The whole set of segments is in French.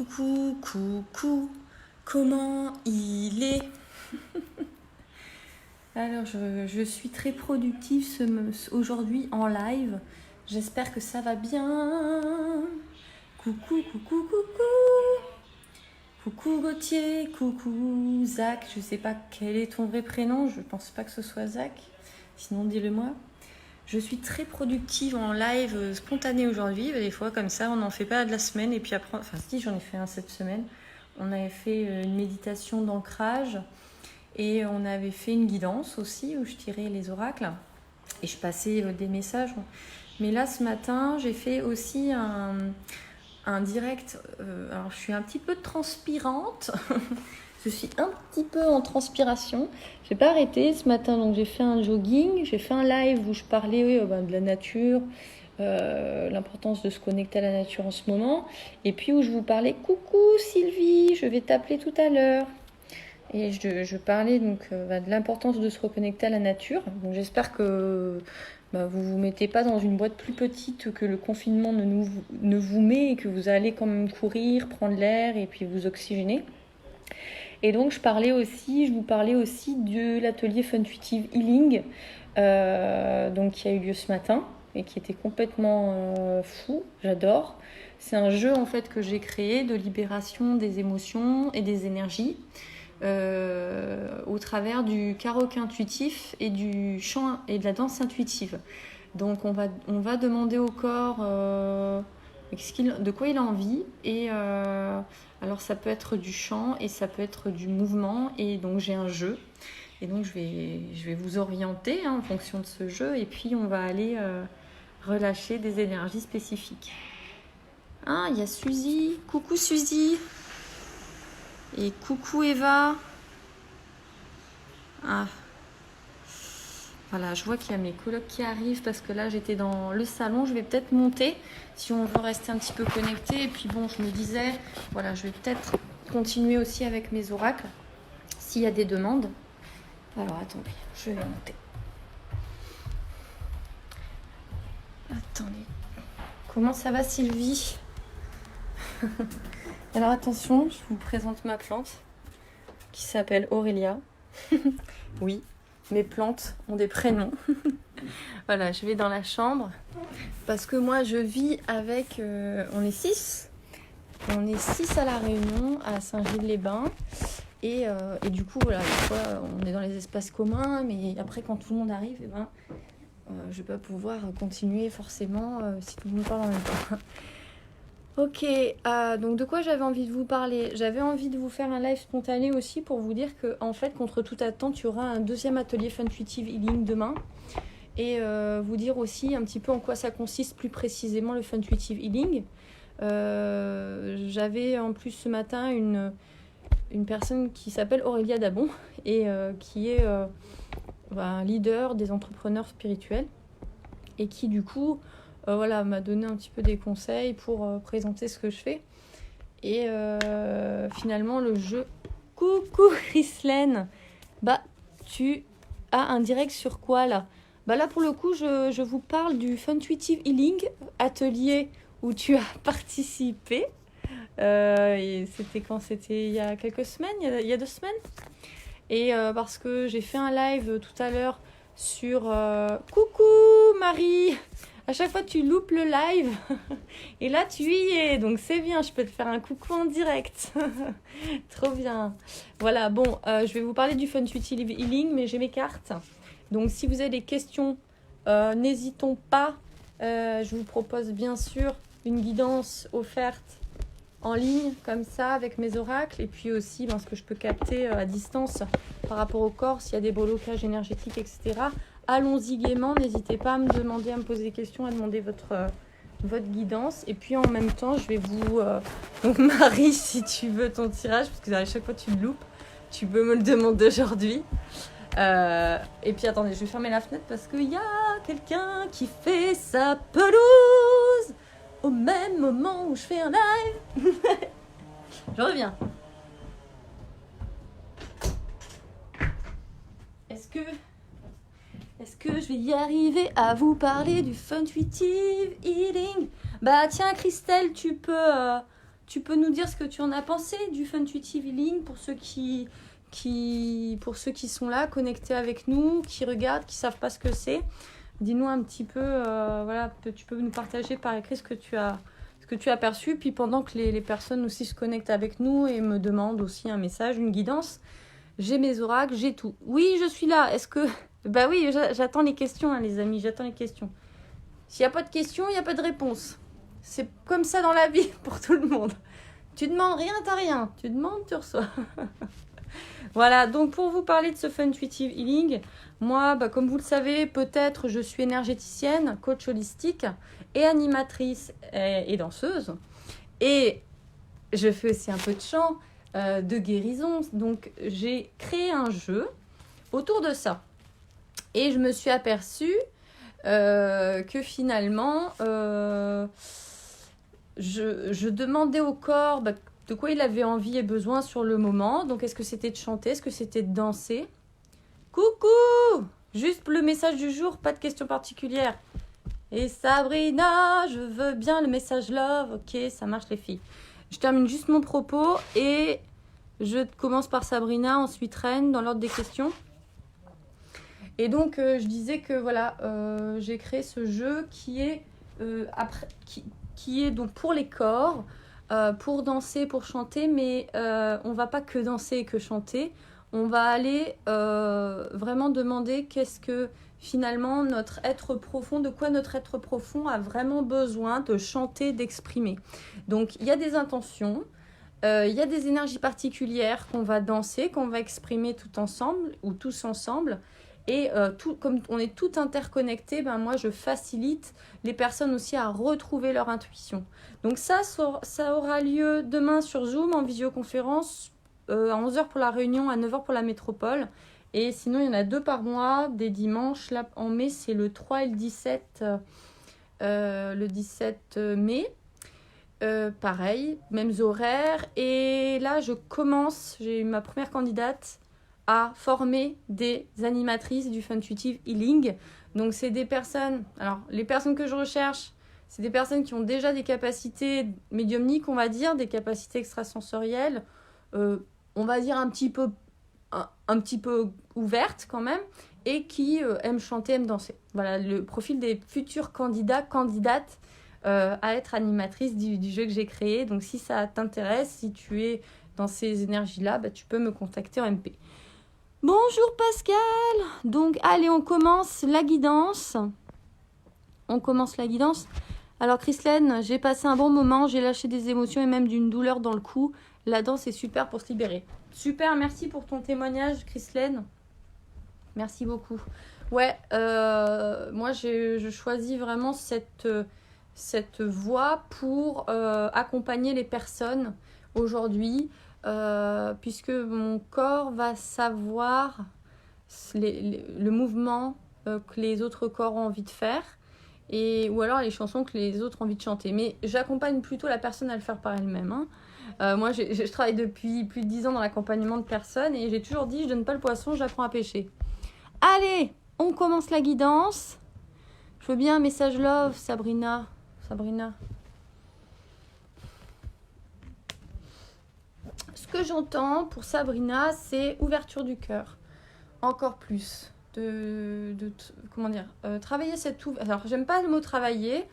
Coucou, coucou, comment il est? Alors, je suis très productive aujourd'hui en live. J'espère que ça va bien. Coucou, coucou, coucou. Coucou Gauthier, coucou Zach. Je sais pas quel est ton vrai prénom. Je pense pas que ce soit Zach. Sinon, dis-le-moi. Je suis très productive en live spontané aujourd'hui. Des fois, comme ça, on n'en fait pas de la semaine. Et puis après, enfin, si, j'en ai fait un cette semaine. On avait fait une méditation d'ancrage. Et on avait fait une guidance aussi où je tirais les oracles. Et je passais des messages. Mais là, ce matin, j'ai fait aussi un direct. Alors, je suis un petit peu transpirante. Je suis un petit peu en transpiration. Je n'ai pas arrêté ce matin, donc j'ai fait un jogging. J'ai fait un live où je parlais de la nature, l'importance de se connecter à la nature en ce moment. Et puis où je vous parlais, coucou Sylvie, je vais t'appeler tout à l'heure. Et je parlais donc de l'importance de se reconnecter à la nature. Donc j'espère que vous vous mettez pas dans une boîte plus petite que le confinement ne vous met et que vous allez quand même courir, prendre l'air et puis vous oxygéner. Et donc je vous parlais aussi de l'atelier Funtuitive Healing qui a eu lieu ce matin et qui était complètement fou, j'adore. C'est un jeu en fait que j'ai créé de libération des émotions et des énergies au travers du karaoké intuitif et du chant et de la danse intuitive. Donc on va demander au corps de quoi il a envie et alors ça peut être du chant et ça peut être du mouvement et donc j'ai un jeu et donc je vais vous orienter en fonction de ce jeu et puis on va aller relâcher des énergies spécifiques. Ah, il y a Suzy, coucou Suzy et coucou Eva. Ah, voilà, je vois qu'il y a mes colocs qui arrivent parce que là j'étais dans le salon, je vais peut-être monter si on veut rester un petit peu connecté. Et puis bon, je me disais, voilà, je vais peut-être continuer aussi avec mes oracles s'il y a des demandes. Alors attendez, je vais monter. Attendez. Comment ça va Sylvie? Alors attention, je vous présente ma plante qui s'appelle Aurélia. Oui. Mes plantes ont des prénoms. Voilà, je vais dans la chambre parce que moi je vis avec... on est 6. On est 6 à La Réunion, à Saint-Gilles-les-Bains. Et du coup, voilà, des fois on est dans les espaces communs, mais après quand tout le monde arrive, je vais pas pouvoir continuer forcément si tout le monde parle en même temps. Ok, donc de quoi j'avais envie de vous parler? J'avais envie de vous faire un live spontané aussi pour vous dire que, en fait, contre toute attente, il y aura un deuxième atelier Funtuitive Healing demain. Et vous dire aussi un petit peu en quoi ça consiste plus précisément le Funtuitive Healing. J'avais en plus ce matin une personne qui s'appelle Aurélia Dabon et qui est un leader des entrepreneurs spirituels et qui du coup... m'a donné un petit peu des conseils pour présenter ce que je fais. Et finalement, le jeu... Coucou Chrislaine. Tu as un direct sur quoi là? Là, pour le coup, je vous parle du Funtuitive Healing, atelier où tu as participé. Et c'était quand? C'était il y a quelques semaines, il y a 2 semaines. Et parce que j'ai fait un live tout à l'heure sur... Coucou Marie! À chaque fois, tu loupes le live. Et là, tu y es. Donc, c'est bien. Je peux te faire un coucou en direct. Trop bien. Voilà. Bon, je vais vous parler du Funtuitive Healing, mais j'ai mes cartes. Donc, si vous avez des questions, n'hésitons pas. Je vous propose bien sûr une guidance offerte en ligne, comme ça, avec mes oracles. Et puis aussi, ce que je peux capter à distance par rapport au corps, s'il y a des blocages énergétiques, etc. Allons-y gaiement, n'hésitez pas à me demander, à me poser des questions, à demander votre guidance. Et puis en même temps, je vais vous... Donc Marie, si tu veux ton tirage, parce que à chaque fois tu le loupes, tu peux me le demander aujourd'hui. Et puis attendez, je vais fermer la fenêtre parce qu'il y a quelqu'un qui fait sa pelouse au même moment où je fais un live. Je reviens. Est-ce que je vais y arriver à vous parler du Funtuitive Healing? Tiens Christelle, tu peux tu peux nous dire ce que tu en as pensé du Funtuitive Healing pour ceux qui sont là, connectés avec nous, qui regardent, qui ne savent pas ce que c'est. Dis-nous un petit peu, voilà, tu peux nous partager par écrit ce que tu as perçu. Puis pendant que les personnes aussi se connectent avec nous et me demandent aussi un message, une guidance, j'ai mes oracles, j'ai tout. Oui, je suis là. Est-ce que... Bah oui, j'attends les questions, hein, les amis, j'attends les questions. S'il n'y a pas de questions, il n'y a pas de réponse. C'est comme ça dans la vie pour tout le monde. Tu demandes rien, t'as rien. Tu demandes, tu reçois. Voilà, donc pour vous parler de ce Funtuitive Healing, moi, comme vous le savez, peut-être je suis énergéticienne, coach holistique et animatrice et danseuse. Et je fais aussi un peu de chant, de guérison. Donc j'ai créé un jeu autour de ça. Et je me suis aperçue que finalement, je demandais au corps de quoi il avait envie et besoin sur le moment. Donc, est-ce que c'était de chanter? Est-ce que c'était de danser? Coucou! Juste le message du jour, pas de questions particulières. Et Sabrina, je veux bien le message love. Ok, ça marche les filles. Je termine juste mon propos et je commence par Sabrina, ensuite Reine, dans l'ordre des questions. Et donc, je disais que voilà, j'ai créé ce jeu qui est donc pour les corps, pour danser, pour chanter, mais on va pas que danser et que chanter. On va aller vraiment demander qu'est-ce que finalement notre être profond, de quoi notre être profond a vraiment besoin de chanter, d'exprimer. Donc, il y a des intentions, il y a des énergies particulières qu'on va danser, qu'on va exprimer tout ensemble ou tous ensemble. Et comme on est tout interconnectés, moi je facilite les personnes aussi à retrouver leur intuition. Donc ça aura lieu demain sur Zoom en visioconférence à 11h pour la Réunion, à 9h pour la métropole. Et sinon il y en a 2 par mois, des dimanches. Là en mai c'est le 3 et le 17 mai. Pareil, mêmes horaires. Et là j'ai eu ma première candidate à former des animatrices du Funtuitive Healing. Donc, c'est des personnes... Alors, les personnes que je recherche, c'est des personnes qui ont déjà des capacités médiumniques, on va dire, des capacités extrasensorielles, on va dire un petit peu ouvertes quand même, et qui aiment chanter, aiment danser. Voilà, le profil des futurs candidates à être animatrice du jeu que j'ai créé. Donc, si ça t'intéresse, si tu es dans ces énergies-là, tu peux me contacter en MP. Bonjour Pascal. Donc allez, on commence la guidance. Alors Christelaine, j'ai passé un bon moment, j'ai lâché des émotions et même d'une douleur dans le cou. La danse est super pour se libérer. Super, merci pour ton témoignage Christelaine. Merci beaucoup. Ouais, moi je choisis vraiment cette voie pour accompagner les personnes aujourd'hui. Puisque mon corps va savoir le mouvement que les autres corps ont envie de faire ou alors les chansons que les autres ont envie de chanter. Mais j'accompagne plutôt la personne à le faire par elle-même. Moi, je travaille depuis plus de 10 ans dans l'accompagnement de personnes et j'ai toujours dit, je donne pas le poisson, j'apprends à pêcher. Allez, on commence la guidance. Je veux bien un message love, Sabrina. Ce que j'entends pour Sabrina, c'est ouverture du cœur. Encore plus. Travailler cette ouverture. Alors, j'aime pas le mot travailler,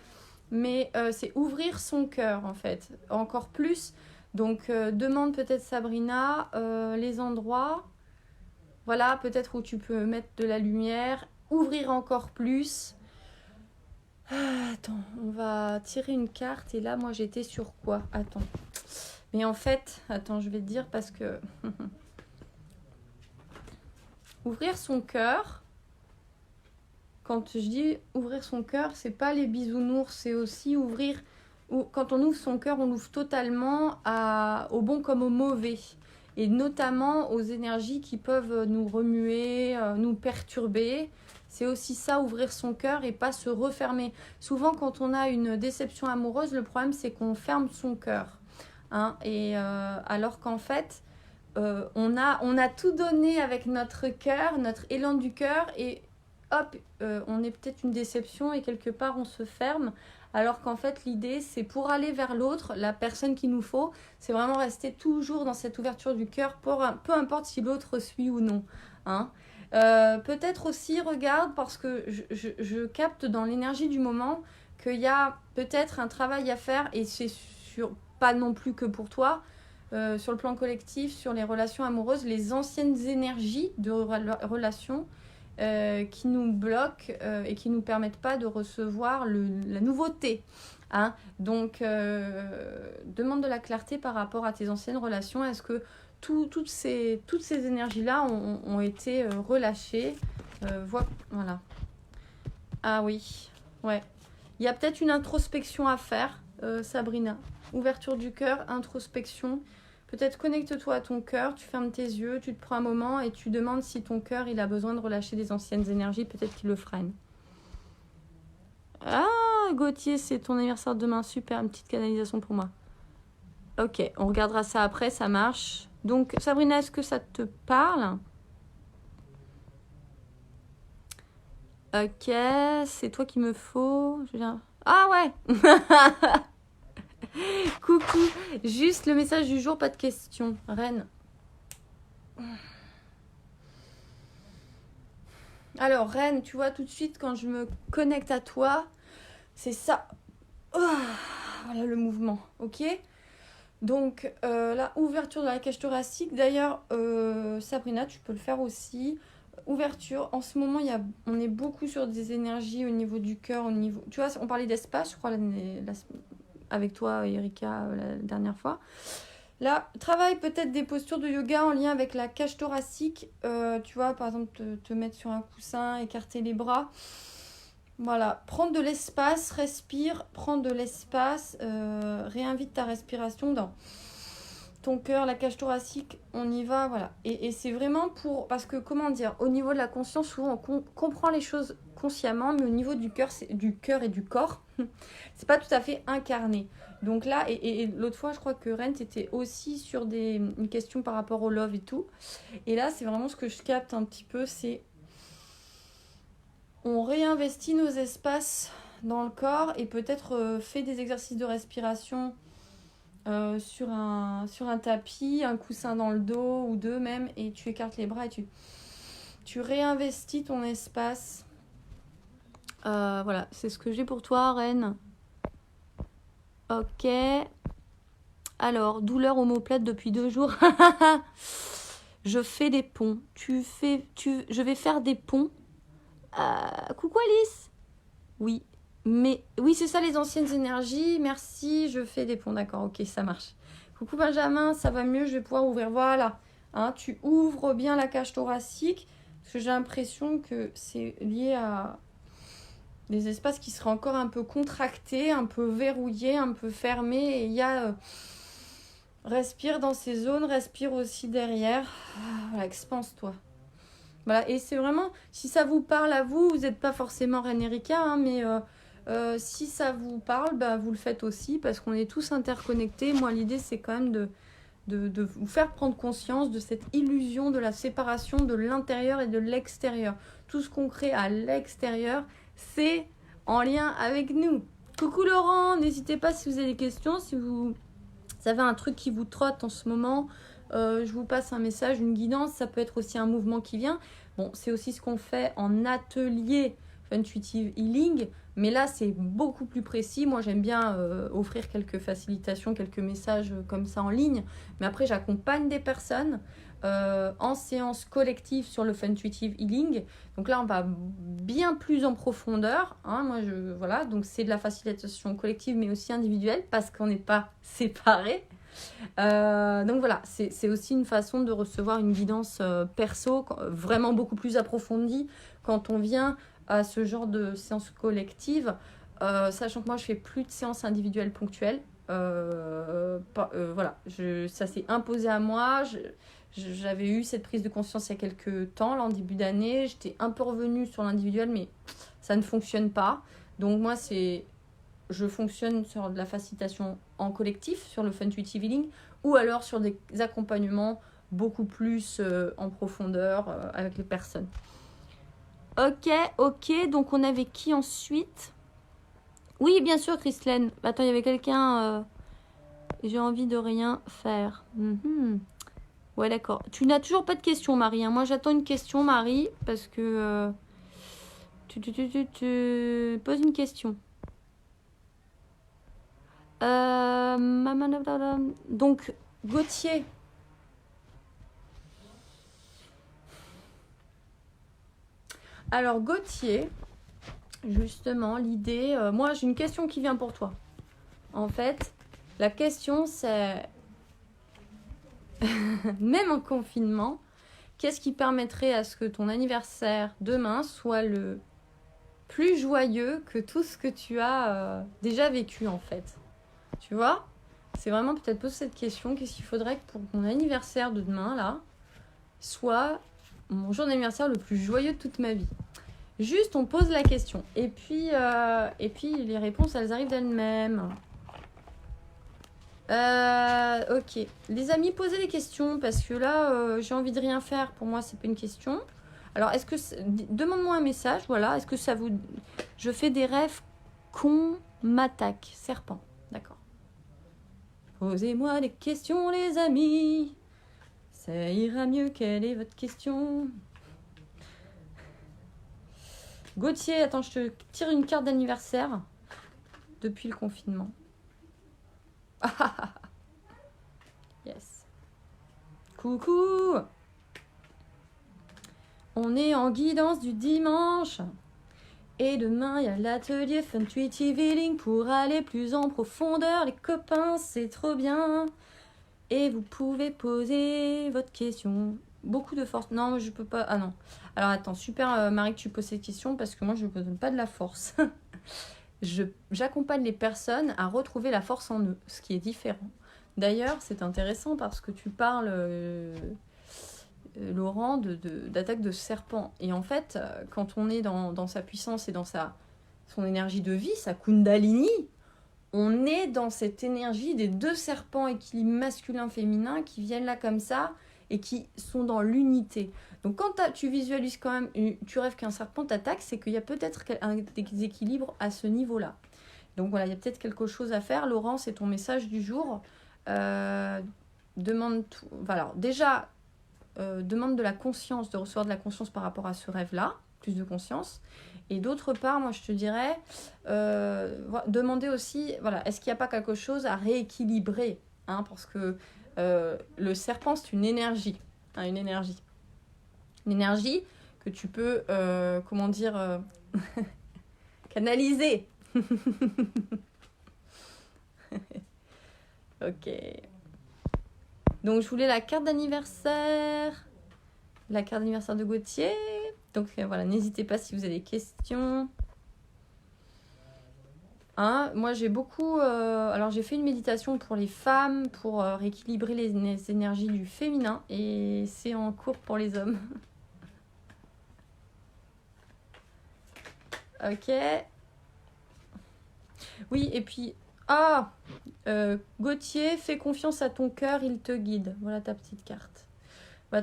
mais c'est ouvrir son cœur, en fait. Encore plus. Donc, demande peut-être Sabrina les endroits, voilà, peut-être où tu peux mettre de la lumière, ouvrir encore plus. Attends, on va tirer une carte. Et là, moi, j'étais sur quoi? Attends. Mais en fait, attends, je vais te dire parce que... Ouvrir son cœur, quand je dis ouvrir son cœur, c'est pas les bisounours, c'est aussi ouvrir... Quand on ouvre son cœur, on l'ouvre totalement au bon comme au mauvais. Et notamment aux énergies qui peuvent nous remuer, nous perturber. C'est aussi ça, ouvrir son cœur et pas se refermer. Souvent, quand on a une déception amoureuse, le problème, c'est qu'on ferme son cœur. Alors qu'en fait, on a tout donné avec notre cœur, notre élan du cœur, et hop, on est peut-être une déception et quelque part on se ferme. Alors qu'en fait, l'idée, c'est pour aller vers l'autre, la personne qu'il nous faut, c'est vraiment rester toujours dans cette ouverture du cœur, peu importe si l'autre suit ou non. Hein. Peut-être aussi, regarde, parce que je capte dans l'énergie du moment qu'il y a peut-être un travail à faire, et c'est pas non plus que pour toi, sur le plan collectif, sur les relations amoureuses, les anciennes énergies de relations qui nous bloquent et qui ne nous permettent pas de recevoir la nouveauté. Hein. Donc, demande de la clarté par rapport à tes anciennes relations. Est-ce que toutes ces énergies-là ont été relâchées voilà. Ah oui, ouais. Il y a peut-être une introspection à faire, Sabrina. Ouverture du cœur, introspection. Peut-être connecte-toi à ton cœur, tu fermes tes yeux, tu te prends un moment et tu demandes si ton cœur il a besoin de relâcher des anciennes énergies, peut-être qu'il le freine. Ah, Gauthier, c'est ton anniversaire demain, super, une petite canalisation pour moi. Ok, on regardera ça après, ça marche. Donc, Sabrina, est-ce que ça te parle ? Ok, c'est toi qu'il me faut. Ah ouais. Coucou, juste le message du jour, pas de question. Reine. Alors, Reine, tu vois, tout de suite, quand je me connecte à toi, c'est ça. Oh, voilà le mouvement, ok ? Donc, la ouverture de la cage thoracique. D'ailleurs, Sabrina, tu peux le faire aussi. Ouverture. En ce moment, on est beaucoup sur des énergies au niveau du cœur, au niveau... Tu vois, on parlait d'espace, je crois, avec toi, Erika, la dernière fois. Là, travaille peut-être des postures de yoga en lien avec la cage thoracique. Tu vois, par exemple, te mettre sur un coussin, écarter les bras. Voilà, prendre de l'espace, respire, prends de l'espace, réinvite ta respiration dans ton cœur, la cage thoracique, on y va, voilà. Et c'est vraiment parce que, comment dire, au niveau de la conscience, souvent on comprend les choses consciemment, mais au niveau du cœur et du corps, c'est pas tout à fait incarné. Donc là, et l'autre fois, je crois que Rent était aussi sur une question par rapport au love et tout. Et là, c'est vraiment ce que je capte un petit peu, c'est on réinvestit nos espaces dans le corps et peut-être fait des exercices de respiration sur un tapis, un coussin dans le dos ou deux même, et tu écartes les bras et tu réinvestis ton espace. Voilà, c'est ce que j'ai pour toi, Reine. Ok. Alors, douleur omoplate depuis 2 jours. Je fais des ponts. Je vais faire des ponts. Coucou Alice. Oui. Mais oui, c'est ça les anciennes énergies. Merci, je fais des ponts. D'accord, ok, ça marche. Coucou Benjamin, ça va mieux, je vais pouvoir ouvrir. Voilà. Hein, tu ouvres bien la cage thoracique. Parce que j'ai l'impression que c'est lié à des espaces qui seraient encore un peu contractés, un peu verrouillés, un peu fermés. Et il y a... respire dans ces zones, respire aussi derrière. Voilà, expanse-toi. Voilà, et c'est vraiment... Si ça vous parle à vous, vous n'êtes pas forcément Reine Erika, hein, mais... si ça vous parle, bah, vous le faites aussi parce qu'on est tous interconnectés. Moi, l'idée, c'est quand même de vous faire prendre conscience de cette illusion de la séparation de l'intérieur et de l'extérieur. Tout ce qu'on crée à l'extérieur, c'est en lien avec nous. Coucou Laurent, n'hésitez pas si vous avez des questions, si vous avez un truc qui vous trotte en ce moment, je vous passe un message, une guidance, ça peut être aussi un mouvement qui vient. Bon, c'est aussi ce qu'on fait en atelier Intuitive Healing, mais là c'est beaucoup plus précis. Moi j'aime bien offrir quelques facilitations, quelques messages comme ça en ligne, mais après j'accompagne des personnes en séance collective sur le Intuitive Healing. Donc là on va bien plus en profondeur, hein. Voilà, donc c'est de la facilitation collective mais aussi individuelle parce qu'on n'est pas séparés. Donc voilà, c'est aussi une façon de recevoir une guidance perso vraiment beaucoup plus approfondie quand on vient à ce genre de séance collective, sachant que moi je fais plus de séances individuelles ponctuelles. Voilà, ça s'est imposé à moi. J'avais eu cette prise de conscience il y a quelques temps, là en début d'année. J'étais un peu revenue sur l'individuel, mais ça ne fonctionne pas. Donc moi je fonctionne sur de la facilitation en collectif, sur le Intuitive Healing, ou alors sur des accompagnements beaucoup plus en profondeur avec les personnes. Ok. Donc, on avait qui ensuite? Oui, bien sûr, Christelaine. Attends, il y avait quelqu'un... J'ai envie de rien faire. Ouais, d'accord. Tu n'as toujours pas de question, Marie. Hein. Moi, j'attends une question, Marie, parce que... Tu poses une question. Donc, Gauthier. Alors, Gauthier, justement, l'idée... moi, j'ai une question qui vient pour toi. En fait, la question, c'est... Même en confinement, qu'est-ce qui permettrait à ce que ton anniversaire demain soit le plus joyeux que tout ce que tu as déjà vécu, en fait? Tu vois? C'est vraiment peut-être poser cette question. Qu'est-ce qu'il faudrait que pour mon anniversaire de demain, là, soit mon jour d'anniversaire le plus joyeux de toute ma vie? Juste, on pose la question. Et puis les réponses, elles arrivent d'elles-mêmes. Ok. Les amis, posez des questions parce que là, j'ai envie de rien faire. Pour moi, c'est pas une question. Alors, est-ce que... Demande-moi un message, voilà. Est-ce que ça vous... Je fais des rêves qu'on m'attaque. Serpent. D'accord. Posez-moi des questions, les amis. Ça ira mieux. Quelle est votre question? Gauthier, attends, je te tire une carte d'anniversaire depuis le confinement. Yes. Coucou. On est en guidance du dimanche. Et demain, il y a l'atelier Fun Intuitive Healing pour aller plus en profondeur. Les copains, c'est trop bien. Et vous pouvez poser votre question. Beaucoup de force. Non, je peux pas. Ah non. Alors attends, super Marie que tu poses cette question parce que moi, je ne donne pas de la force. J'accompagne les personnes à retrouver la force en eux, ce qui est différent. D'ailleurs, c'est intéressant parce que tu parles... Laurent, d'attaque de serpent. Et en fait, quand on est dans sa puissance et dans son énergie de vie, sa kundalini, on est dans cette énergie des deux serpents équilibre masculin-féminin qui viennent là comme ça et qui sont dans l'unité. Donc quand tu visualises quand même, tu rêves qu'un serpent t'attaque, c'est qu'il y a peut-être un déséquilibre à ce niveau-là. Donc voilà, il y a peut-être quelque chose à faire. Laurent, c'est ton message du jour. Demande tout. Voilà, déjà... demande de la conscience, de recevoir de la conscience par rapport à ce rêve-là, plus de conscience. Et d'autre part, moi je te dirais, demander aussi, voilà, est-ce qu'il n'y a pas quelque chose à rééquilibrer, hein, parce que le serpent, c'est une énergie, hein, une énergie que tu peux, canaliser. Ok. Donc, je voulais la carte d'anniversaire. La carte d'anniversaire de Gauthier. Donc, voilà, n'hésitez pas si vous avez des questions. Hein, moi, j'ai beaucoup... alors, j'ai fait une méditation pour les femmes, pour rééquilibrer les énergies du féminin. Et c'est en cours pour les hommes. Ok. Oui, et puis... Gauthier, fais confiance à ton cœur, il te guide. Voilà ta petite carte. Bah,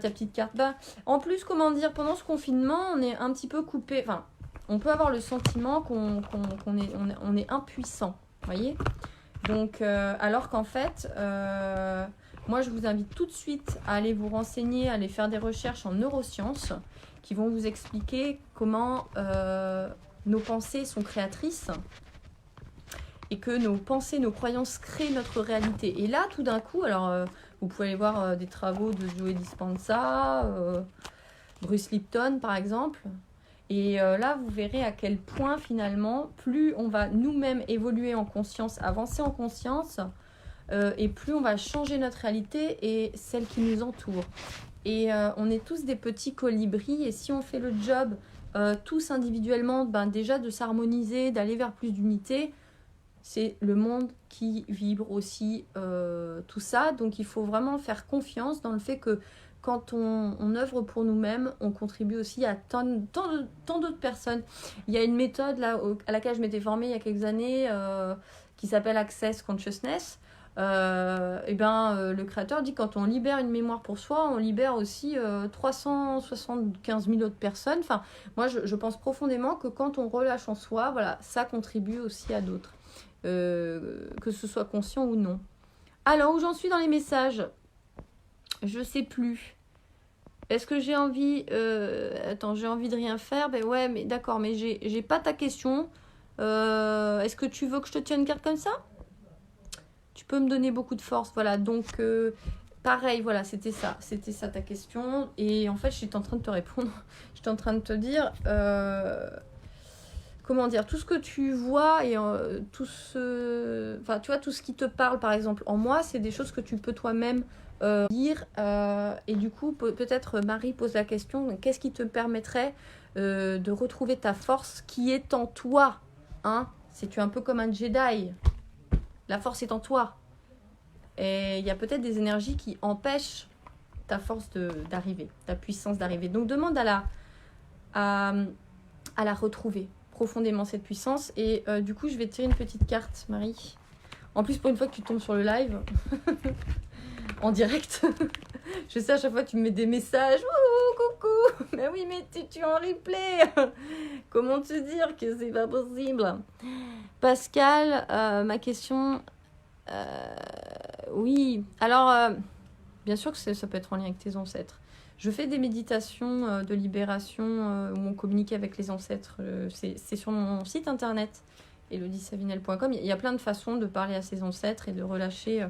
en plus, comment dire, pendant ce confinement, on est un petit peu coupé. Enfin, on peut avoir le sentiment qu'on est impuissant. Vous voyez? Donc, alors qu'en fait, moi, je vous invite tout de suite à aller vous renseigner, à aller faire des recherches en neurosciences qui vont vous expliquer comment nos pensées sont créatrices. Et que nos pensées, nos croyances créent notre réalité. Et là, tout d'un coup, alors vous pouvez aller voir des travaux de Joe Dispenza, Bruce Lipton par exemple. Et là, vous verrez à quel point finalement, plus on va nous-mêmes évoluer en conscience, avancer en conscience, et plus on va changer notre réalité et celle qui nous entoure. Et on est tous des petits colibris. Et si on fait le job tous individuellement, déjà de s'harmoniser, d'aller vers plus d'unité, c'est le monde qui vibre aussi tout ça. Donc, il faut vraiment faire confiance dans le fait que quand on œuvre pour nous-mêmes, on contribue aussi à tant d'autres personnes. Il y a une méthode là, à laquelle je m'étais formée il y a quelques années qui s'appelle Access Consciousness. le créateur dit quand on libère une mémoire pour soi, on libère aussi 375 000 autres personnes. Enfin, moi, je pense profondément que quand on relâche en soi, voilà, ça contribue aussi à d'autres, que ce soit conscient ou non. Alors, où j'en suis dans les messages? Je sais plus. Est-ce que j'ai envie... Attends, j'ai envie de rien faire? Ben ouais, mais d'accord, mais j'ai pas ta question. Est-ce que tu veux que je te tienne une carte comme ça? Tu peux me donner beaucoup de force, voilà. Donc, pareil, voilà, c'était ça ta question. Et en fait, je suis en train de te répondre. Je suis en train de te dire, comment dire, tout ce que tu vois et tout ce, enfin, tu vois, tout ce qui te parle, par exemple, en moi, c'est des choses que tu peux toi-même lire. Et du coup, peut-être Marie pose la question, qu'est-ce qui te permettrait de retrouver ta force qui est en toi, hein? C'est un peu comme un Jedi. La force est en toi. Et il y a peut-être des énergies qui empêchent ta force d'arriver, ta puissance d'arriver. Donc demande à la retrouver profondément, cette puissance. Et du coup, je vais te tirer une petite carte, Marie. En plus, pour une fois que tu tombes sur le live, en direct, je sais à chaque fois que tu me mets des messages. Oh, coucou. Mais oui, mais tu es en replay. Comment te dire que c'est pas possible? Pascal, ma question... oui, alors, bien sûr que ça peut être en lien avec tes ancêtres. Je fais des méditations de libération où on communique avec les ancêtres. C'est sur mon site internet, elodiesavinel.com. Il y a plein de façons de parler à ses ancêtres et de relâcher.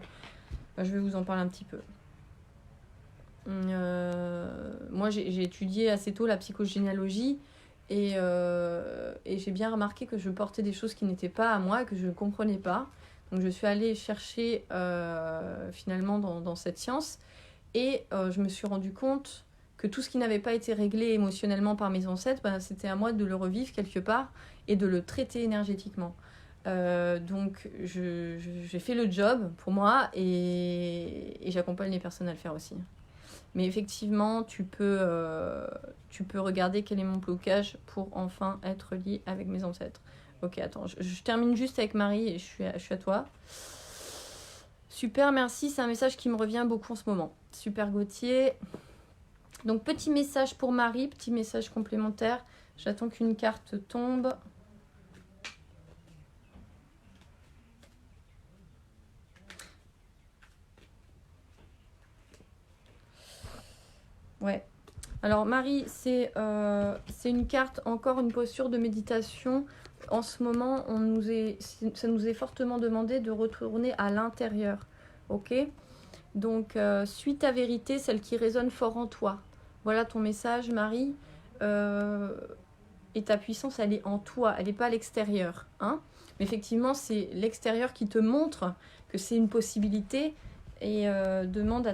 Je vais vous en parler un petit peu. Moi, j'ai étudié assez tôt la psychogénéalogie et j'ai bien remarqué que je portais des choses qui n'étaient pas à moi et que je ne comprenais pas. Donc, je suis allée chercher finalement dans cette science et je me suis rendu compte que tout ce qui n'avait pas été réglé émotionnellement par mes ancêtres, c'était à moi de le revivre quelque part et de le traiter énergétiquement. Donc, j'ai fait le job pour moi et j'accompagne les personnes à le faire aussi. Mais effectivement, tu peux regarder quel est mon blocage pour enfin être lié avec mes ancêtres. Ok, attends, je termine juste avec Marie et je suis à toi. Super, merci, c'est un message qui me revient beaucoup en ce moment. Super Gauthier. Donc, petit message pour Marie, petit message complémentaire. J'attends qu'une carte tombe. Ouais. Alors Marie, c'est une carte, encore une posture de méditation. En ce moment, ça nous est fortement demandé de retourner à l'intérieur. Ok? Donc, suis ta vérité, celle qui résonne fort en toi. Voilà ton message, Marie. Et ta puissance, elle est en toi, elle n'est pas à l'extérieur. Hein? Mais effectivement, c'est l'extérieur qui te montre que c'est une possibilité et demande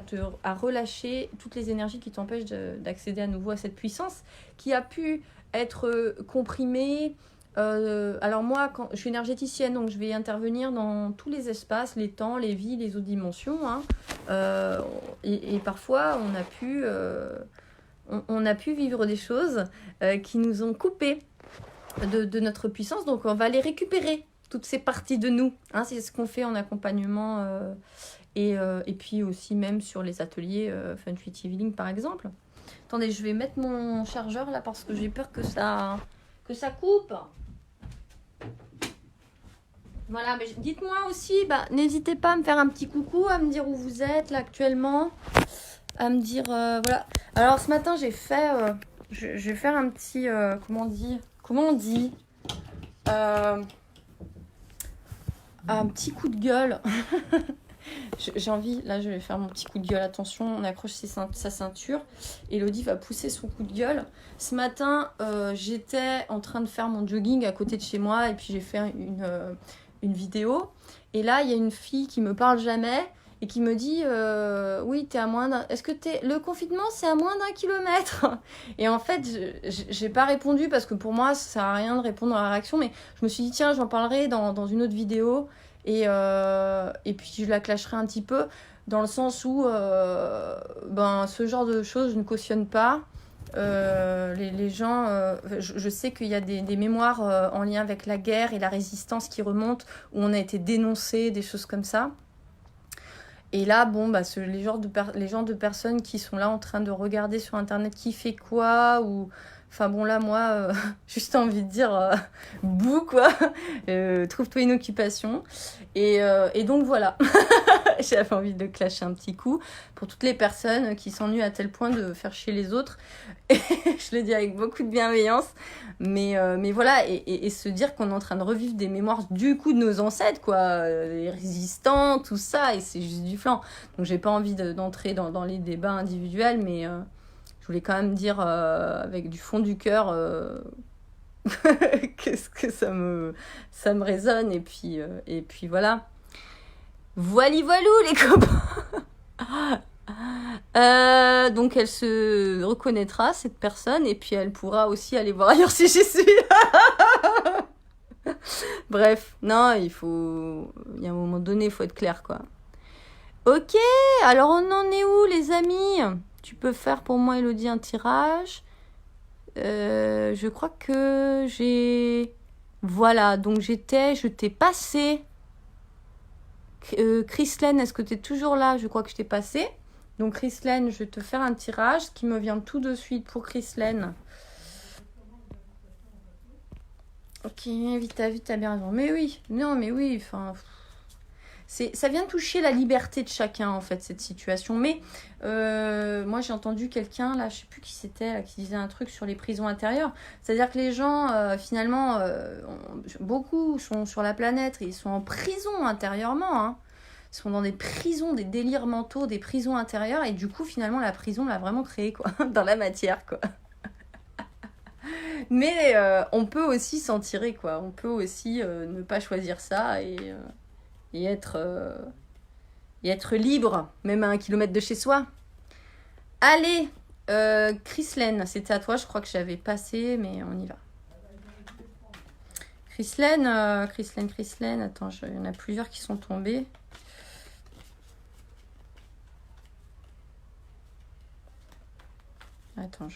à relâcher toutes les énergies qui t'empêchent d'accéder à nouveau à cette puissance qui a pu être comprimée. Alors moi, quand je suis énergéticienne, donc je vais intervenir dans tous les espaces, les temps, les vies, les autres dimensions. Hein. Et parfois, on a pu vivre des choses qui nous ont coupé de notre puissance. Donc on va les récupérer, toutes ces parties de nous. Hein, c'est ce qu'on fait en accompagnement et puis aussi même sur les ateliers Feng Shui Healing par exemple. Attendez, je vais mettre mon chargeur là parce que j'ai peur que ça coupe. Voilà, mais dites-moi aussi, n'hésitez pas à me faire un petit coucou, à me dire où vous êtes là actuellement, à me dire, voilà. Alors ce matin, j'ai fait, je vais faire un petit, comment on dit un petit coup de gueule. J'ai envie, là je vais faire mon petit coup de gueule, attention, on accroche sa ceinture. Elodie va pousser son coup de gueule. Ce matin, j'étais en train de faire mon jogging à côté de chez moi et puis j'ai fait une vidéo. Et là, il y a une fille qui me parle jamais et qui me dit oui, t'es à moins d'un... Est-ce que le confinement, c'est à moins d'1 kilomètre? Et en fait, j'ai pas répondu parce que pour moi, ça sert à rien de répondre à la réaction. Mais je me suis dit, tiens, j'en parlerai dans une autre vidéo. Et puis je la clasherai un petit peu dans le sens où ce genre de choses je ne cautionne pas. Les gens, je sais qu'il y a des mémoires en lien avec la guerre et la résistance qui remontent où on a été dénoncé, des choses comme ça. Et là, bon, bah, les genres de personnes qui sont là en train de regarder sur Internet qui fait quoi, ou... Enfin bon, là, moi, juste envie de dire, bouh, quoi, trouve-toi une occupation. Et donc, voilà, j'avais envie de clasher un petit coup pour toutes les personnes qui s'ennuient à tel point de faire chier les autres. Et je le dis avec beaucoup de bienveillance, mais voilà, et se dire qu'on est en train de revivre des mémoires du coup de nos ancêtres, quoi, les résistants, tout ça, et c'est juste du flan. Donc j'ai pas envie d'entrer dans les débats individuels, mais je voulais quand même dire avec du fond du cœur qu'est-ce que ça me résonne, et puis voilà. Voili voilou les copains. Donc elle se reconnaîtra, cette personne, et puis elle pourra aussi aller voir ailleurs si j'y suis. Bref, non, il y a un moment donné, il faut être clair, quoi. Ok, alors on en est où, les amis? Tu peux faire pour moi, Elodie, un tirage. Je crois que j'ai... Voilà, donc je t'ai passé. Chrislaine, est-ce que tu es toujours là? Je crois que je t'ai passé. Donc Chrislaine, je vais te faire un tirage, ce qui me vient tout de suite pour Chrislaine. Ok, vite, t'as bien raison. Mais oui, non, mais oui, enfin... Ça vient toucher la liberté de chacun, en fait, cette situation. Mais moi, j'ai entendu quelqu'un, là, je sais plus qui c'était, là, qui disait un truc sur les prisons intérieures. C'est-à-dire que les gens, finalement, beaucoup sont sur la planète et ils sont en prison intérieurement, hein. Ils sont dans des prisons, des délires mentaux, des prisons intérieures. Et du coup, finalement, la prison l'a vraiment créé, quoi, dans la matière, quoi. Mais on peut aussi s'en tirer, quoi. On peut aussi ne pas choisir ça et être libre, même à 1 kilomètre de chez soi. Allez, Chrislaine, c'était à toi, je crois que j'avais passé, mais on y va. Chrislaine, attends, il y en a plusieurs qui sont tombés. Attends,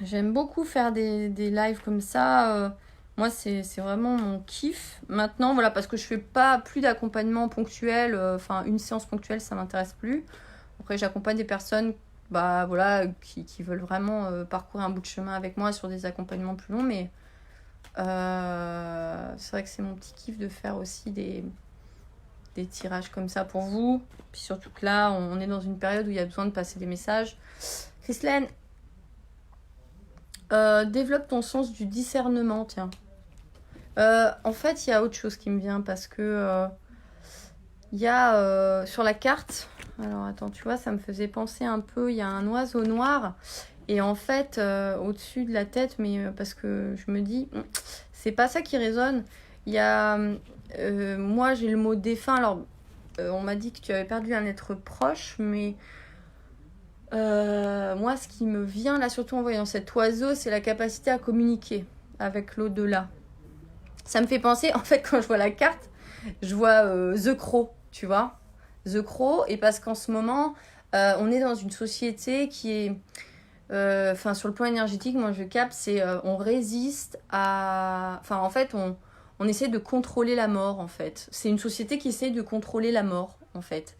j'aime beaucoup faire des lives comme ça. Moi, c'est vraiment mon kiff. Maintenant, voilà, parce que je fais pas plus d'accompagnement ponctuel. Enfin, une séance ponctuelle, ça m'intéresse plus. Après, j'accompagne des personnes, bah voilà, qui veulent vraiment parcourir un bout de chemin avec moi sur des accompagnements plus longs. Mais c'est vrai que c'est mon petit kiff de faire aussi des tirages comme ça pour vous. Puis surtout que là, on est dans une période où il y a besoin de passer des messages. Chrislaine, développe ton sens du discernement, tiens. En fait, il y a autre chose qui me vient parce que il y a sur la carte, alors attends, tu vois, ça me faisait penser un peu, il y a un oiseau noir et en fait au-dessus de la tête, mais parce que je me dis, c'est pas ça qui résonne. Il y a, moi j'ai le mot défunt, alors on m'a dit que tu avais perdu un être proche, mais moi ce qui me vient là, surtout en voyant cet oiseau, c'est la capacité à communiquer avec l'au-delà. Ça me fait penser, en fait, quand je vois la carte, je vois The Crow, tu vois. The Crow, et parce qu'en ce moment, on est dans une société qui est... Enfin, sur le plan énergétique, moi, je capte, c'est... on résiste à... Enfin, en fait, on essaie de contrôler la mort, en fait. C'est une société qui essaie de contrôler la mort, en fait.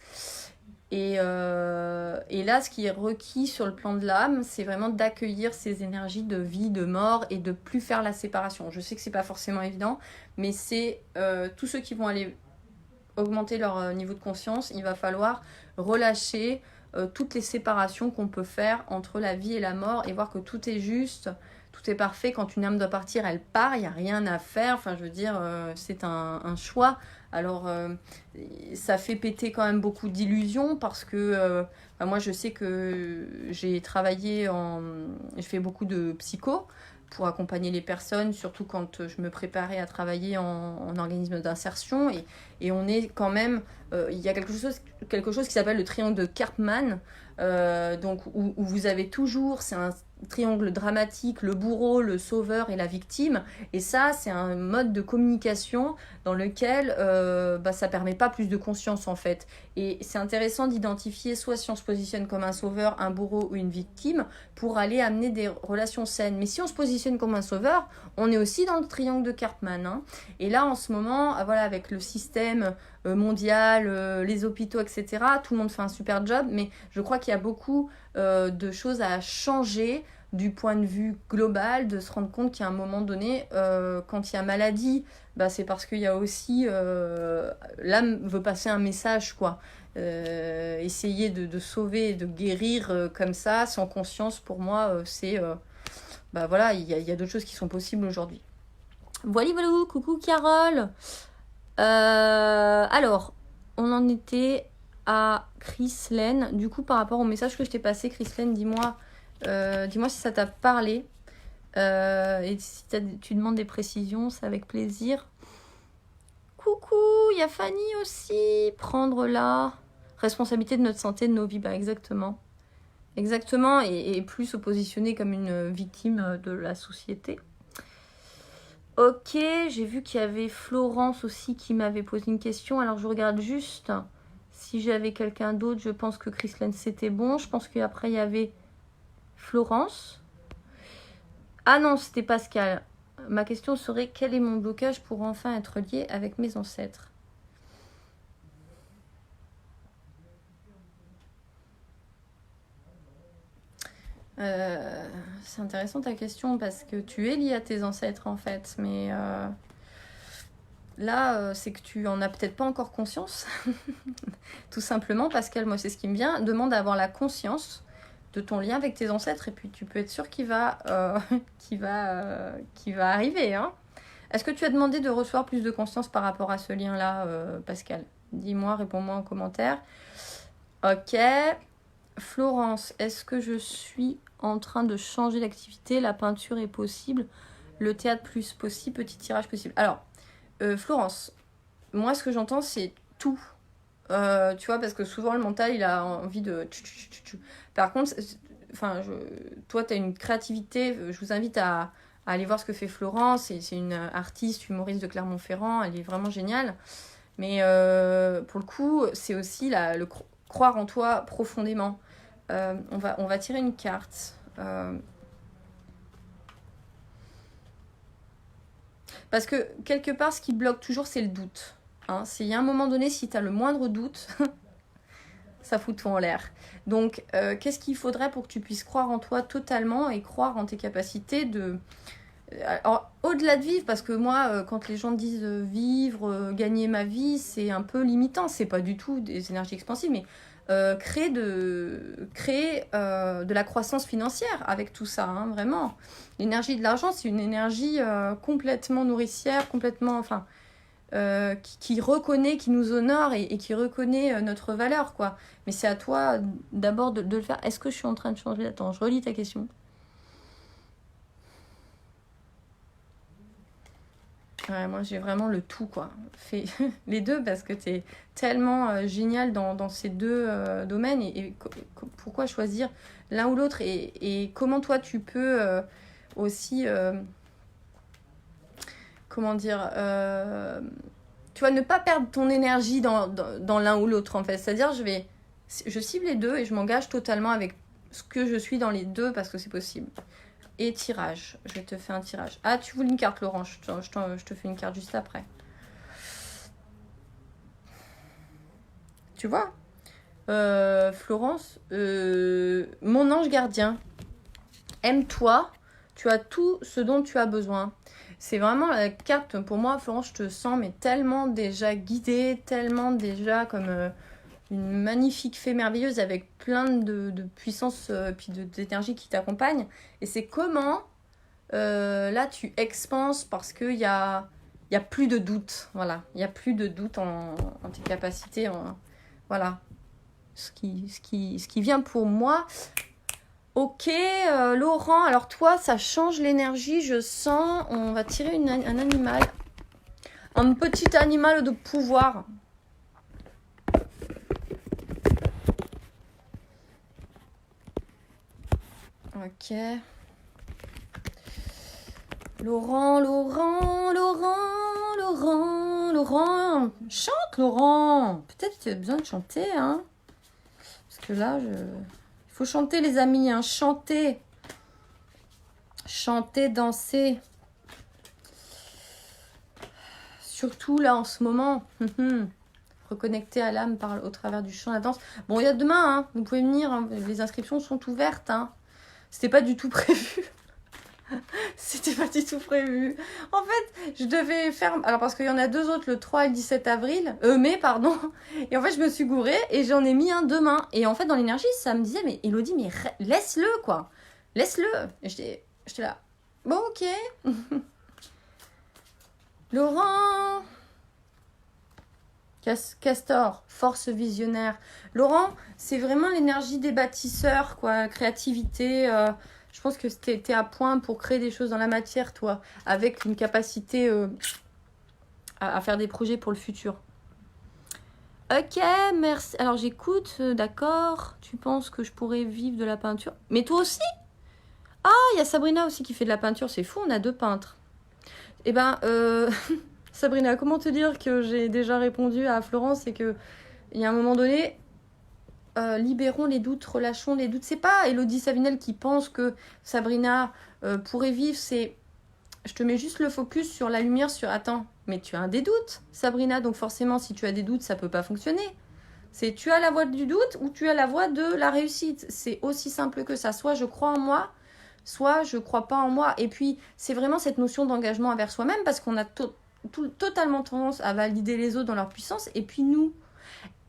Et là, ce qui est requis sur le plan de l'âme, c'est vraiment d'accueillir ces énergies de vie, de mort et de plus faire la séparation. Je sais que c'est pas forcément évident, mais c'est tous ceux qui vont aller augmenter leur niveau de conscience, il va falloir relâcher toutes les séparations qu'on peut faire entre la vie et la mort et voir que tout est juste, tout est parfait. Quand une âme doit partir, elle part, il n'y a rien à faire. Enfin, je veux dire, c'est un choix. Alors, ça fait péter quand même beaucoup d'illusions parce que moi, je sais que j'ai travaillé je fais beaucoup de psycho pour accompagner les personnes, surtout quand je me préparais à travailler en organisme d'insertion. Et on est quand même... il y a quelque chose qui s'appelle le triangle de Karpman, donc où vous avez toujours... triangle dramatique, le bourreau, le sauveur et la victime. Et ça, c'est un mode de communication dans lequel ça permet pas plus de conscience en fait. Et c'est intéressant d'identifier soit si on se positionne comme un sauveur, un bourreau ou une victime pour aller amener des relations saines. Mais si on se positionne comme un sauveur, on est aussi dans le triangle de Cartman. Hein. Et là, en ce moment, voilà, avec le système mondial, les hôpitaux, etc., tout le monde fait un super job, mais je crois qu'il y a beaucoup de choses à changer du point de vue global, de se rendre compte qu'à un moment donné, quand il y a maladie, c'est parce qu'il y a aussi l'âme veut passer un message, quoi. Essayer de sauver, de guérir comme ça, sans conscience, pour moi, c'est voilà, il y a d'autres choses qui sont possibles aujourd'hui. Voilà, coucou Carole. Alors, on en était à Chrislène. Du coup, par rapport au message que je t'ai passé, Chrislène, dis-moi si ça t'a parlé. Et si tu demandes des précisions, c'est avec plaisir. Coucou, il y a Fanny aussi. Prendre la responsabilité de notre santé, de nos vies. Exactement. Exactement, et plus se positionner comme une victime de la société. Ok, j'ai vu qu'il y avait Florence aussi qui m'avait posé une question. Alors je regarde juste si j'avais quelqu'un d'autre. Je pense que Chrislène c'était bon. Je pense qu'après il y avait Florence. Ah non, c'était Pascal. Ma question serait quel est mon blocage pour enfin être lié avec mes ancêtres? C'est intéressant ta question parce que tu es lié à tes ancêtres en fait, mais là c'est que tu en as peut-être pas encore conscience. Tout simplement, Pascal, moi c'est ce qui me vient, demande à avoir la conscience de ton lien avec tes ancêtres et puis tu peux être sûr qu'il va arriver. Hein. Est-ce que tu as demandé de recevoir plus de conscience par rapport à ce lien-là, Pascal? Dis-moi, réponds-moi en commentaire. Ok. Florence, est-ce que je suis en train de changer d'activité? La peinture est possible, le théâtre plus possible, petit tirage possible. Alors, Florence, moi ce que j'entends c'est tout. Tu vois, parce que souvent le mental il a envie de... Par contre, toi tu as une créativité, je vous invite à aller voir ce que fait Florence, c'est une artiste, humoriste de Clermont-Ferrand, elle est vraiment géniale. Mais pour le coup, c'est aussi le croire en toi profondément. On va tirer une carte. Parce que quelque part, ce qui bloque toujours, c'est le doute. Hein. Il y a un moment donné, si tu as le moindre doute, ça fout tout en l'air. Donc, qu'est-ce qu'il faudrait pour que tu puisses croire en toi totalement et croire en tes capacités de... Alors, au-delà de vivre, parce que moi, quand les gens disent vivre, gagner ma vie, c'est un peu limitant. C'est pas du tout des énergies expansives, mais créer de la croissance financière avec tout ça, hein, vraiment. L'énergie de l'argent, c'est une énergie complètement nourricière, complètement, qui reconnaît, qui nous honore et qui reconnaît notre valeur, quoi. Mais c'est à toi d'abord de le faire. Est-ce que je suis en train de changer? Attends, je relis ta question. Ouais, moi j'ai vraiment le tout, quoi. Fais les deux parce que t'es tellement génial dans ces deux domaines et pourquoi choisir l'un ou l'autre et comment toi tu peux aussi comment dire tu vois ne pas perdre ton énergie dans l'un ou l'autre en fait, c'est-à-dire je cible les deux et je m'engage totalement avec ce que je suis dans les deux parce que c'est possible. Et tirage. Je te fais un tirage. Ah, tu voulais une carte, Laurent. Je te fais une carte juste après. Tu vois Florence, mon ange gardien, aime-toi. Tu as tout ce dont tu as besoin. C'est vraiment la carte, pour moi, Florence, je te sens mais tellement déjà guidée, tellement déjà comme... une magnifique fée merveilleuse avec plein de puissance puis d'énergie qui t'accompagne. Et c'est comment là tu expanses parce qu'il y a plus de doute. Voilà, il n'y a plus de doute en tes capacités. Voilà, ce qui vient pour moi. Ok, Laurent, alors toi, ça change l'énergie, je sens. On va tirer un animal. Un petit animal de pouvoir. Ok. Laurent, Laurent, Laurent, Laurent, Laurent. Chante, Laurent. Peut-être que tu as besoin de chanter, hein. Parce que là, il faut chanter, les amis, hein. Chanter. Chanter, danser. Surtout là, en ce moment. Reconnecter à l'âme au travers du chant, la danse. Bon, il y a demain, hein. Vous pouvez venir. Hein. Les inscriptions sont ouvertes, hein. C'était pas du tout prévu. C'était pas du tout prévu. En fait, je devais faire... Alors, parce qu'il y en a 2 autres, le 3 et le 17 avril. Mai, pardon. Et en fait, je me suis gourée et j'en ai mis un demain. Et en fait, dans l'énergie, ça me disait, mais Elodie, mais laisse-le, quoi. Laisse-le. Et j'étais là. Bon, ok. Laurent. Castor, force visionnaire. Laurent, c'est vraiment l'énergie des bâtisseurs, quoi. Créativité... Je pense que t'es à point pour créer des choses dans la matière, toi, avec une capacité à faire des projets pour le futur. Ok, merci. Alors j'écoute, d'accord. Tu penses que je pourrais vivre de la peinture? Mais toi aussi? Ah, il y a Sabrina aussi qui fait de la peinture. C'est fou, on a 2 peintres. Eh ben, Sabrina, comment te dire que j'ai déjà répondu à Florence et que il y a un moment donné... libérons les doutes, relâchons les doutes. C'est pas Elodie Savinel qui pense que Sabrina pourrait vivre, c'est... Je te mets juste le focus sur la lumière, sur... Attends, mais tu as des doutes, Sabrina, donc forcément, si tu as des doutes, ça peut pas fonctionner. C'est tu as la voix du doute ou tu as la voix de la réussite. C'est aussi simple que ça. Soit je crois en moi, soit je crois pas en moi. Et puis, c'est vraiment cette notion d'engagement envers soi-même parce qu'on a totalement tendance à valider les autres dans leur puissance. Et puis nous...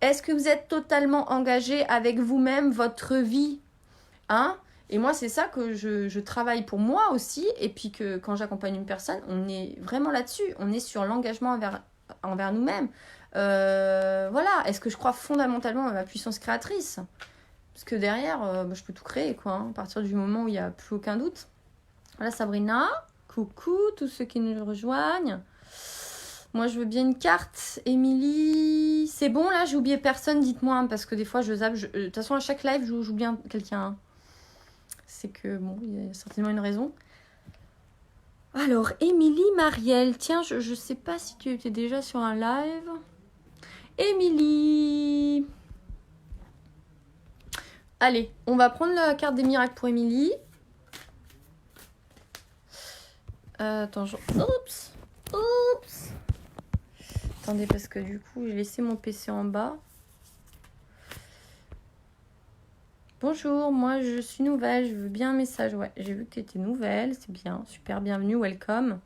Est-ce que vous êtes totalement engagé avec vous-même, votre vie, hein? Et moi, c'est ça que je travaille pour moi aussi. Et puis que quand j'accompagne une personne, on est vraiment là-dessus. On est sur l'engagement envers nous-mêmes. Voilà. Est-ce que je crois fondamentalement à ma puissance créatrice? Parce que derrière, je peux tout créer, quoi. Hein, à partir du moment où il n'y a plus aucun doute. Voilà, Sabrina. Coucou, tous ceux qui nous rejoignent. Moi, je veux bien une carte. Émilie, c'est bon là, j'ai oublié personne, dites-moi, hein, parce que des fois, je zappe. De toute façon, à chaque live, j'oublie quelqu'un. Hein. C'est que, bon, il y a certainement une raison. Alors, Émilie Marielle, tiens, je sais pas si tu étais déjà sur un live. Émilie. Allez, on va prendre la carte des miracles pour Émilie. Attends, Oups. Attendez, parce que du coup, j'ai laissé mon PC en bas. Bonjour, moi je suis nouvelle, je veux bien un message. Ouais, j'ai vu que tu étais nouvelle, c'est bien, super, bienvenue, welcome.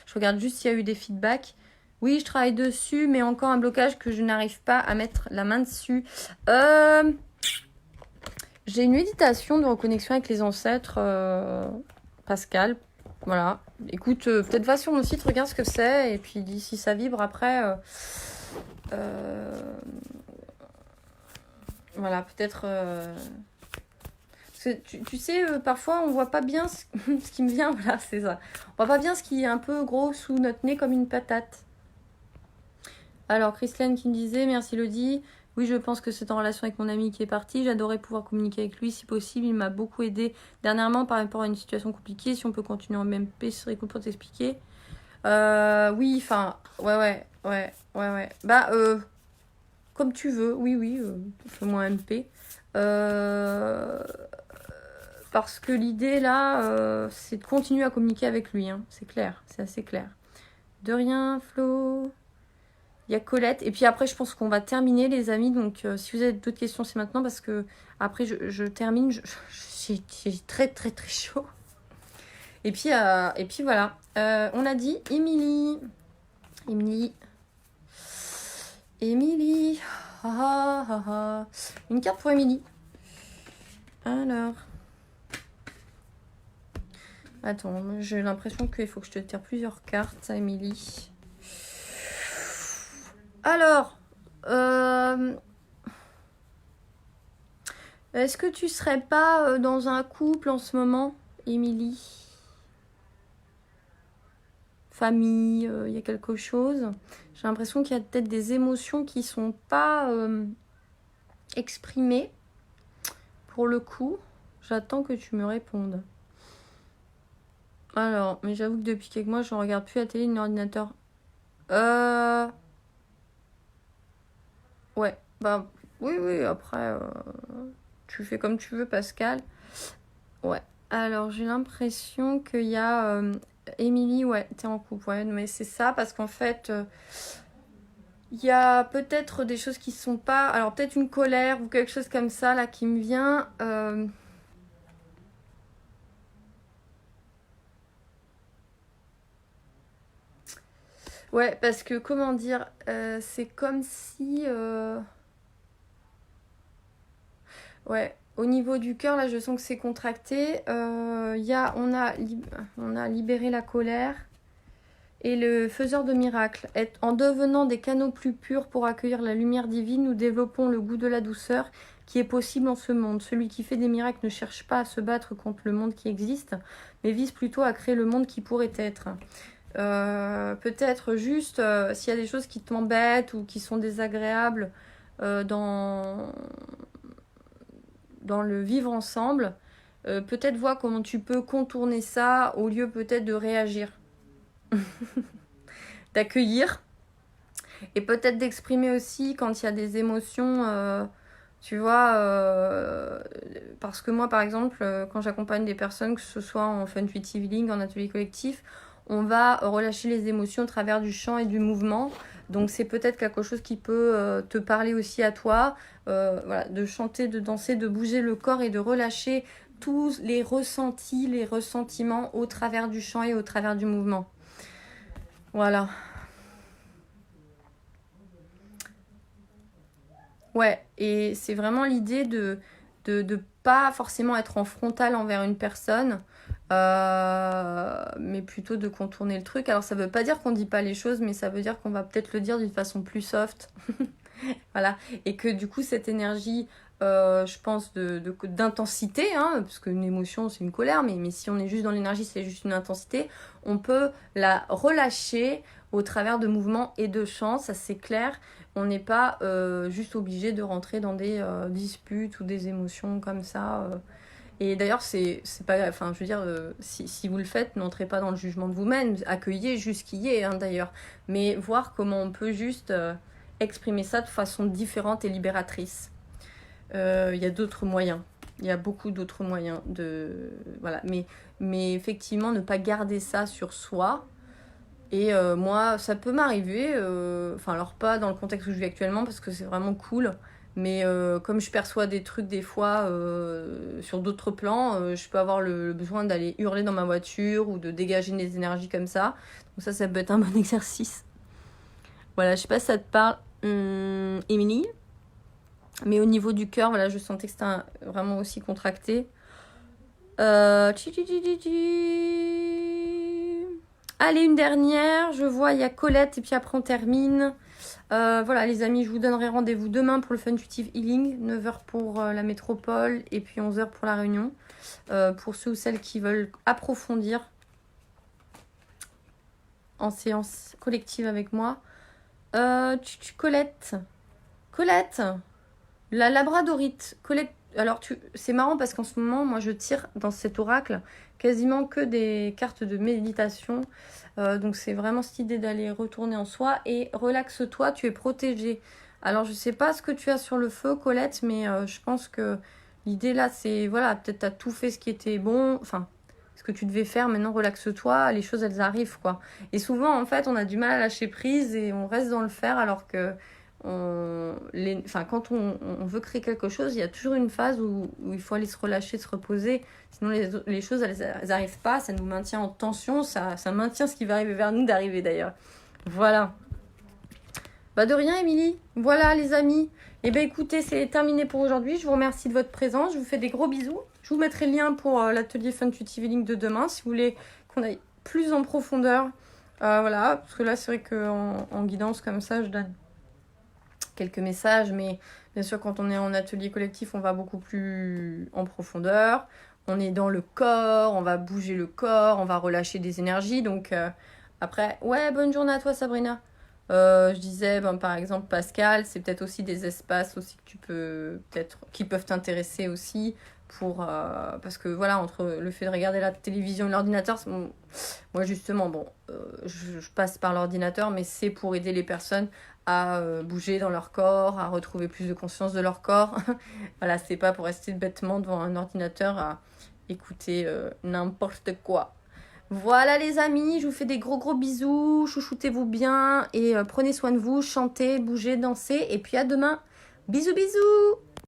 Je regarde juste s'il y a eu des feedbacks. Oui, je travaille dessus, mais encore un blocage que je n'arrive pas à mettre la main dessus. J'ai une méditation de reconnexion avec les ancêtres, Pascal. Voilà. Écoute, peut-être va sur mon site, regarde ce que c'est, et puis dis si ça vibre après. Voilà, peut-être... Parce que tu sais, parfois on voit pas bien ce qui me vient, voilà, c'est ça. On voit pas bien ce qui est un peu gros sous notre nez comme une patate. Alors, Christine qui me disait, merci Elodie. Oui, je pense que c'est en relation avec mon ami qui est parti. J'adorais pouvoir communiquer avec lui si possible. Il m'a beaucoup aidé dernièrement par rapport à une situation compliquée. Si on peut continuer en MP, ce serait cool pour t'expliquer. Oui, enfin, ouais. Bah, comme tu veux, oui, fais-moi un MP. Parce que l'idée là, c'est de continuer à communiquer avec lui. Hein. C'est clair, c'est assez clair. De rien, Flo. Il y a Colette. Et puis après, je pense qu'on va terminer, les amis. Donc, si vous avez d'autres questions, c'est maintenant. Parce que après, je termine. J'ai très, très, très chaud. Et puis voilà. On a dit Émilie. Une carte pour Émilie. Alors. Attends, j'ai l'impression qu'il faut que je te tire plusieurs cartes, Émilie. Alors, est-ce que tu serais pas dans un couple en ce moment, Émilie? Famille, il y a quelque chose. J'ai l'impression qu'il y a peut-être des émotions qui sont pas exprimées, pour le coup. J'attends que tu me répondes. Alors, mais j'avoue que depuis quelques mois, je ne regarde plus la télé ni l'ordinateur. Ouais, bah oui, après, tu fais comme tu veux, Pascal. Ouais. Alors, j'ai l'impression qu'il y a... Émilie, ouais, t'es en couple, ouais, mais c'est ça, parce qu'en fait, il y a peut-être des choses qui sont pas... Alors, peut-être une colère ou quelque chose comme ça, là, qui me vient. Ouais, parce que, comment dire, c'est comme si... Ouais, au niveau du cœur, là, je sens que c'est contracté. On a libéré la colère et le faiseur de miracles. En devenant des canaux plus purs pour accueillir la lumière divine, nous développons le goût de la douceur qui est possible en ce monde. Celui qui fait des miracles ne cherche pas à se battre contre le monde qui existe, mais vise plutôt à créer le monde qui pourrait être. Peut-être juste s'il y a des choses qui t'embêtent ou qui sont désagréables dans le vivre ensemble, peut-être voir comment tu peux contourner ça au lieu peut-être de réagir. D'accueillir et peut-être d'exprimer aussi quand il y a des émotions, tu vois, parce que moi par exemple, quand j'accompagne des personnes, que ce soit en Fun Intuitive Healing, en atelier collectif, on va relâcher les émotions au travers du chant et du mouvement. Donc c'est peut-être quelque chose qui peut te parler aussi à toi, voilà, de chanter, de danser, de bouger le corps et de relâcher tous les ressentis, les ressentiments au travers du chant et au travers du mouvement. Voilà. Ouais, et c'est vraiment l'idée de pas forcément être en frontal envers une personne, mais plutôt de contourner le truc. Alors ça veut pas dire qu'on dit pas les choses, mais ça veut dire qu'on va peut-être le dire d'une façon plus soft. Voilà, et que du coup cette énergie, je pense, d'intensité, hein, parce qu'une émotion c'est une colère, mais si on est juste dans l'énergie, c'est juste une intensité, on peut la relâcher au travers de mouvements et de chants, ça c'est clair. On n'est pas juste obligé de rentrer dans des disputes ou des émotions comme ça. Et d'ailleurs, c'est pas... Enfin, je veux dire, si vous le faites, n'entrez pas dans le jugement de vous-même. Accueillez juste ce qui est, hein, d'ailleurs. Mais voir comment on peut juste exprimer ça de façon différente et libératrice. Il y a d'autres moyens. Il y a beaucoup d'autres moyens de... Voilà. Mais effectivement, ne pas garder ça sur soi. Et moi, ça peut m'arriver, enfin alors pas dans le contexte où je vis actuellement parce que c'est vraiment cool, mais comme je perçois des trucs des fois sur d'autres plans, je peux avoir le besoin d'aller hurler dans ma voiture ou de dégager des énergies comme ça. Donc ça peut être un bon exercice. Voilà, je sais pas si ça te parle, Émilie, mais au niveau du cœur, voilà, je sentais que c'était vraiment aussi contracté. Allez, une dernière. Je vois, il y a Colette et puis après on termine. Voilà, les amis, je vous donnerai rendez-vous demain pour le Fun Intuitive Healing. 9h pour la métropole et puis 11h pour la Réunion. Pour ceux ou celles qui veulent approfondir en séance collective avec moi. Colette, la labradorite. Colette. Alors, c'est marrant parce qu'en ce moment, moi, je tire dans cet oracle quasiment que des cartes de méditation. Donc, c'est vraiment cette idée d'aller retourner en soi. Et relaxe-toi, tu es protégée. Alors, je sais pas ce que tu as sur le feu, Colette, mais je pense que l'idée là, c'est, voilà, peut-être tu as tout fait ce qui était bon. Enfin, ce que tu devais faire, maintenant, relaxe-toi. Les choses, elles arrivent, quoi. Et souvent, en fait, on a du mal à lâcher prise et on reste dans le faire alors que... quand on veut créer quelque chose, il y a toujours une phase où il faut aller se relâcher, se reposer. Sinon, les choses, elles n'arrivent pas. Ça nous maintient en tension. Ça maintient ce qui va arriver vers nous d'arriver d'ailleurs. Voilà. Bah de rien, Émilie. Voilà, les amis. Eh bien, écoutez, c'est terminé pour aujourd'hui. Je vous remercie de votre présence. Je vous fais des gros bisous. Je vous mettrai le lien pour l'atelier Fun Intuitive Healing de demain si vous voulez qu'on aille plus en profondeur. Voilà, parce que là, c'est vrai qu'en guidance comme ça, je donne quelques messages, mais bien sûr quand on est en atelier collectif on va beaucoup plus en profondeur, on est dans le corps, on va bouger le corps, on va relâcher des énergies, donc après, ouais, bonne journée à toi Sabrina. Je disais, par exemple Pascal, c'est peut-être aussi des espaces aussi que tu peux peut-être qui peuvent t'intéresser aussi parce que voilà, entre le fait de regarder la télévision et l'ordinateur, moi justement, bon, je passe par l'ordinateur, mais c'est pour aider les personnes à bouger dans leur corps, à retrouver plus de conscience de leur corps. Voilà, c'est pas pour rester bêtement devant un ordinateur à écouter n'importe quoi. Voilà les amis, je vous fais des gros bisous, chouchoutez-vous bien et prenez soin de vous, chantez, bougez, dansez et puis à demain. Bisous bisous.